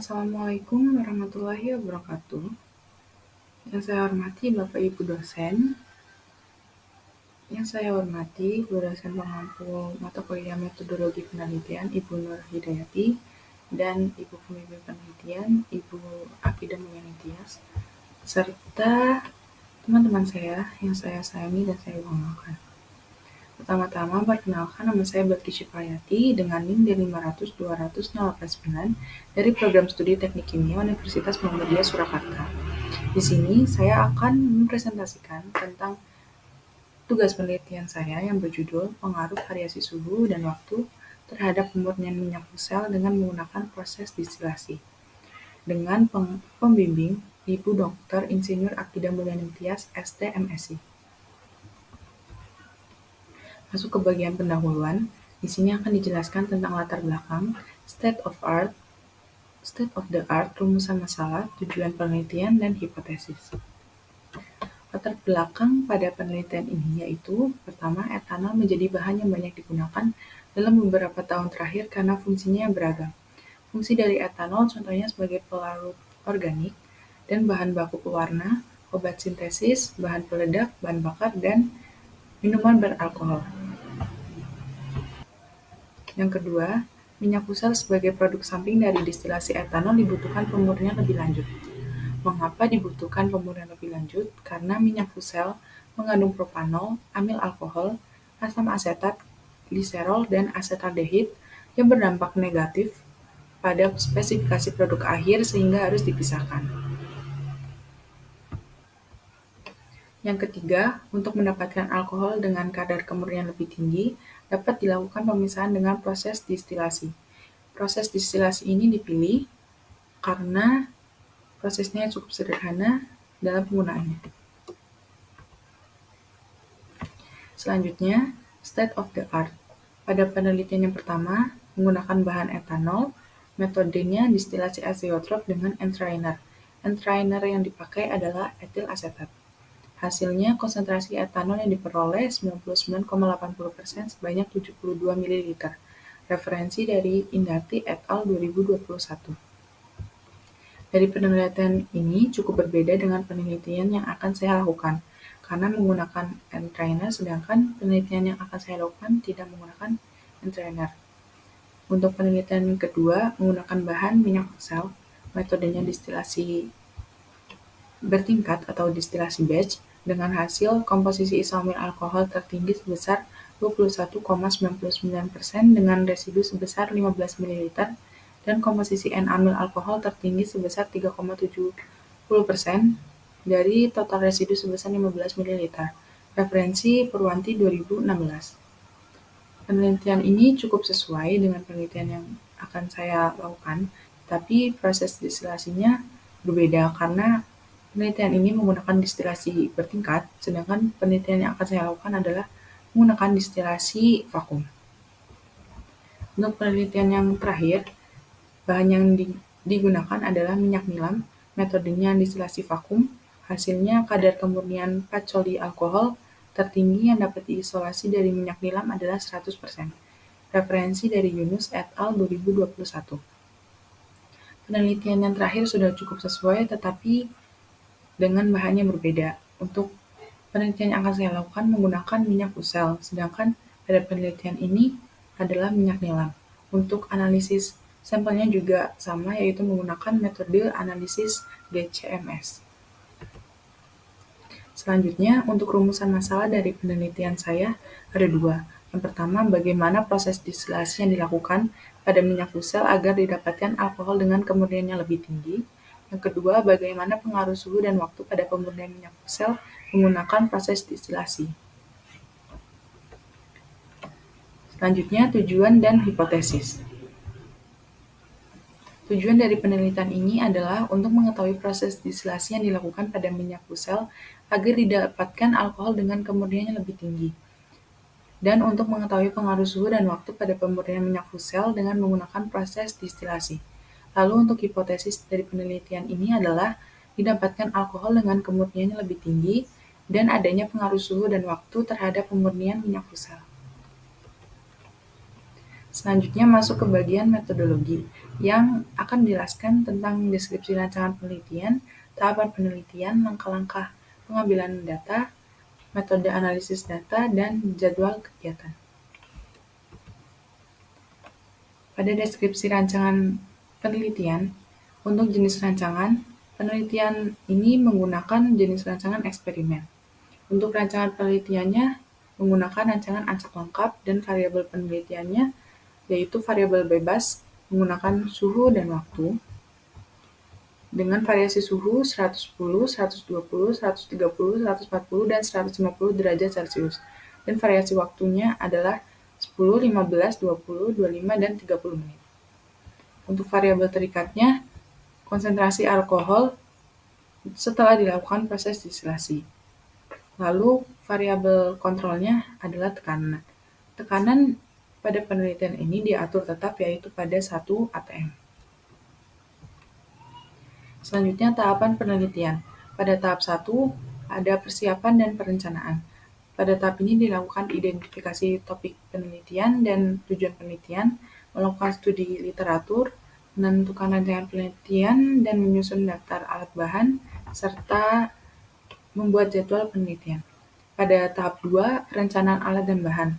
Assalamualaikum warahmatullahi wabarakatuh. Yang saya hormati Bapak Ibu dosen, yang saya hormati Guru dosen pengampu mata kuliah metodologi penelitian Ibu Nur Hidayati dan Ibu pembimbing penelitian Ibu Afidah Mulyani Tias, serta teman-teman saya yang saya sayangi dan saya banggakan. Pertama-tama, perkenalkan, nama saya Bakri Syifayati dengan NIM D5002089 dari Program Studi Teknik Kimia Universitas Muhammadiyah Surakarta. Di sini saya akan mempresentasikan tentang tugas penelitian saya yang berjudul Pengaruh Variasi Suhu dan Waktu terhadap pemurnian minyak sel dengan menggunakan proses distilasi. Dengan pembimbing Ibu Dr. Insinyur Afidah Mulyani Tias, ST MSc. Masuk ke bagian pendahuluan, di sini akan dijelaskan tentang latar belakang, state of the art, rumusan masalah, tujuan penelitian, dan hipotesis. Latar belakang pada penelitian ini yaitu, pertama, etanol menjadi bahan yang banyak digunakan dalam beberapa tahun terakhir karena fungsinya yang beragam. Fungsi dari etanol contohnya sebagai pelarut organik dan bahan baku pewarna, obat sintesis, bahan peledak, bahan bakar, dan minuman beralkohol. Yang kedua, minyak sel sebagai produk samping dari distilasi etanol dibutuhkan pemurnian lebih lanjut. Mengapa dibutuhkan pemurnian lebih lanjut? Karena minyak sel mengandung propanol, amil alkohol, asam asetat, gliserol, dan asetaldehid yang berdampak negatif pada spesifikasi produk akhir sehingga harus dipisahkan. Yang ketiga, untuk mendapatkan alkohol dengan kadar kemurnian lebih tinggi, dapat dilakukan pemisahan dengan proses distilasi. Proses distilasi ini dipilih karena prosesnya cukup sederhana dalam penggunaannya. Selanjutnya, state of the art. Pada penelitian yang pertama, menggunakan bahan etanol, metodenya distilasi azeotrop dengan entrainer. Entrainer yang dipakai adalah etil asetat. Hasilnya, konsentrasi etanol yang diperoleh 99,80% sebanyak 72 ml. Referensi dari Indati et al. 2021. Dari penelitian ini cukup berbeda dengan penelitian yang akan saya lakukan, karena menggunakan entrainer, sedangkan penelitian yang akan saya lakukan tidak menggunakan entrainer. Untuk penelitian kedua, menggunakan bahan minyak sel, metodenya distilasi bertingkat atau distilasi batch, dengan hasil komposisi isoamil alkohol tertinggi sebesar 21,99% dengan residu sebesar 15 ml dan komposisi N-amil alkohol tertinggi sebesar 3,70% dari total residu sebesar 15 ml. Referensi Purwanti 2016. Penelitian ini cukup sesuai dengan penelitian yang akan saya lakukan, tapi proses distilasinya berbeda karena penelitian ini menggunakan distilasi bertingkat, sedangkan penelitian yang akan saya lakukan adalah menggunakan distilasi vakum. Untuk penelitian yang terakhir, bahan yang digunakan adalah minyak nilam, metodenya distilasi vakum, hasilnya kadar kemurnian pacoli alkohol tertinggi yang dapat diisolasi dari minyak nilam adalah 100%. Referensi dari Yunus et al. 2021. Penelitian yang terakhir sudah cukup sesuai, tetapi dengan bahan yang berbeda. Untuk penelitian yang akan saya lakukan menggunakan minyak sel, sedangkan pada penelitian ini adalah minyak nilam. Untuk analisis sampelnya juga sama, yaitu menggunakan metode analisis GCMS. Selanjutnya, untuk rumusan masalah dari penelitian saya ada dua. Yang pertama, bagaimana proses distilasi yang dilakukan pada minyak sel agar didapatkan alkohol dengan kemurnian yang lebih tinggi. Yang kedua, bagaimana pengaruh suhu dan waktu pada pemurnian minyak sel menggunakan proses distilasi. Selanjutnya, tujuan dan hipotesis. Tujuan dari penelitian ini adalah untuk mengetahui proses distilasi yang dilakukan pada minyak sel agar didapatkan alkohol dengan kemurnian yang lebih tinggi. Dan untuk mengetahui pengaruh suhu dan waktu pada pemurnian minyak sel dengan menggunakan proses distilasi. Lalu untuk hipotesis dari penelitian ini adalah didapatkan alkohol dengan kemurnian yang lebih tinggi dan adanya pengaruh suhu dan waktu terhadap pemurnian minyak sel. Selanjutnya masuk ke bagian metodologi. yang akan menjelaskan tentang deskripsi rancangan penelitian, tahapan penelitian, langkah-langkah pengambilan data, metode analisis data, dan jadwal kegiatan. Pada deskripsi rancangan penelitian, untuk jenis rancangan, penelitian ini menggunakan jenis rancangan eksperimen. Untuk rancangan penelitiannya, menggunakan rancangan acak lengkap dan variabel penelitiannya yaitu variabel bebas menggunakan suhu dan waktu dengan variasi suhu 110, 120, 130, 140, dan 150 derajat Celcius. Dan variasi waktunya adalah 10, 15, 20, 25, dan 30 menit. Untuk variabel terikatnya, konsentrasi alkohol setelah dilakukan proses distilasi. Lalu variabel kontrolnya adalah tekanan. Tekanan pada penelitian ini diatur tetap yaitu pada 1 atm. Selanjutnya tahapan penelitian. Pada tahap 1 ada persiapan dan perencanaan. Pada tahap ini dilakukan identifikasi topik penelitian dan tujuan penelitian, melakukan studi literatur, menentukan rancangan penelitian dan menyusun daftar alat bahan, serta membuat jadwal penelitian. Pada tahap 2, perencanaan alat dan bahan.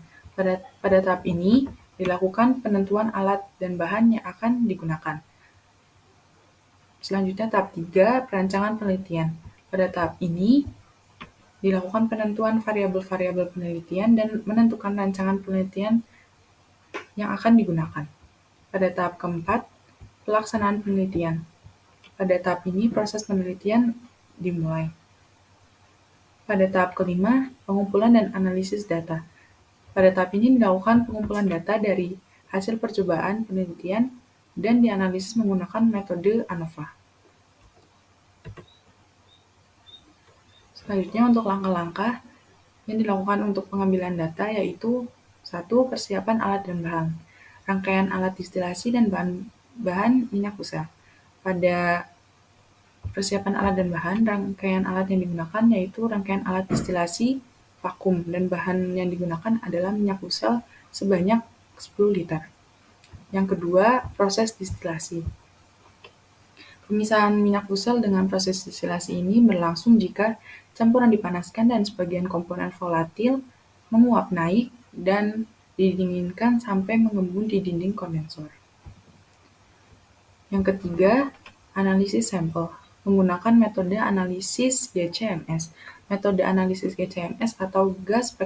Pada tahap ini, dilakukan penentuan alat dan bahan yang akan digunakan. Selanjutnya tahap 3, perancangan penelitian. Pada tahap ini, dilakukan penentuan variabel-variabel penelitian dan menentukan rancangan penelitian yang akan digunakan. Pada tahap keempat, pelaksanaan penelitian. Pada tahap ini, proses penelitian dimulai. Pada tahap kelima, pengumpulan dan analisis data. Pada tahap ini dilakukan pengumpulan data dari hasil percobaan penelitian dan dianalisis menggunakan metode ANOVA. Selanjutnya untuk langkah-langkah yang dilakukan untuk pengambilan data yaitu 1. Persiapan alat dan bahan. Rangkaian alat distilasi dan bahan minyak usel. Pada persiapan alat dan bahan, rangkaian alat yang digunakan yaitu rangkaian alat distilasi vakum dan bahan yang digunakan adalah minyak usel sebanyak 10 liter. Yang kedua, proses distilasi. Pemisahan minyak usel dengan proses distilasi ini berlangsung jika campuran dipanaskan dan sebagian komponen volatil menguap naik dan didinginkan sampai mengembun di dinding kondensor. Yang ketiga, analisis sampel menggunakan metode analisis GCMS. Metode analisis GCMS atau gas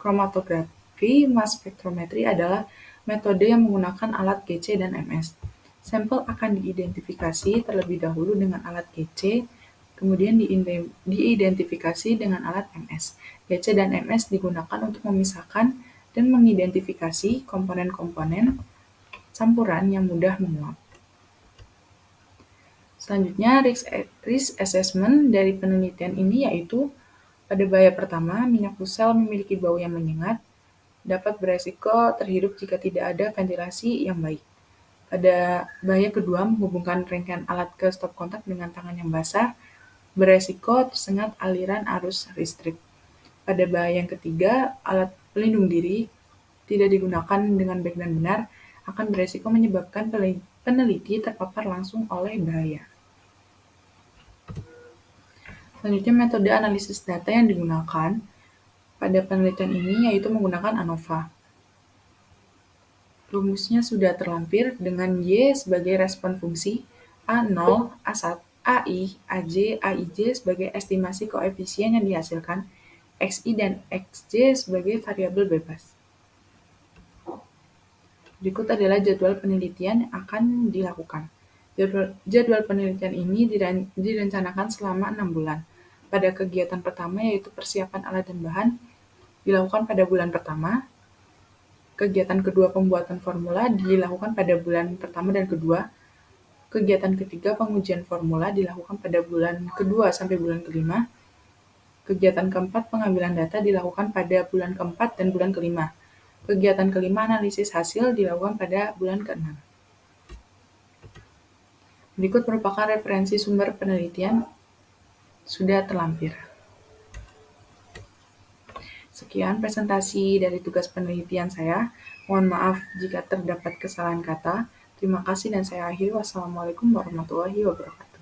chromatografi mass spectrometry adalah metode yang menggunakan alat GC dan MS. Sampel akan diidentifikasi terlebih dahulu dengan alat GC, kemudian diidentifikasi dengan alat MS. GC dan MS digunakan untuk memisahkan dan mengidentifikasi komponen-komponen campuran yang mudah menguap. Selanjutnya, risk assessment dari penelitian ini yaitu pada bahaya pertama, minyak usel memiliki bau yang menyengat, dapat beresiko terhirup jika tidak ada ventilasi yang baik. Pada bahaya kedua, menghubungkan rangkaian alat ke stop kontak dengan tangan yang basah, beresiko tersengat aliran arus listrik. Pada bahaya yang ketiga, alat pelindung diri tidak digunakan dengan baik dan benar, akan beresiko menyebabkan peneliti terpapar langsung oleh bahaya. Selanjutnya, metode analisis data yang digunakan pada penelitian ini yaitu menggunakan ANOVA. Rumusnya sudah terlampir dengan Y sebagai respon fungsi, A0, A1, AI, AJ, AIJ sebagai estimasi koefisien yang dihasilkan, XI dan XJ sebagai variabel bebas. Berikut adalah jadwal penelitian yang akan dilakukan. Jadwal penelitian ini direncanakan selama 6 bulan. Pada kegiatan pertama yaitu persiapan alat dan bahan dilakukan pada bulan pertama. Kegiatan kedua pembuatan formula dilakukan pada bulan pertama dan kedua. Kegiatan ketiga pengujian formula dilakukan pada bulan kedua sampai bulan kelima. Kegiatan keempat pengambilan data dilakukan pada bulan keempat dan bulan kelima. Kegiatan kelima analisis hasil dilakukan pada bulan keenam. Berikut merupakan referensi sumber penelitian sudah terlampir. Sekian presentasi dari tugas penelitian saya. Mohon maaf jika terdapat kesalahan kata. Terima kasih dan saya akhiri. Wassalamualaikum warahmatullahi wabarakatuh.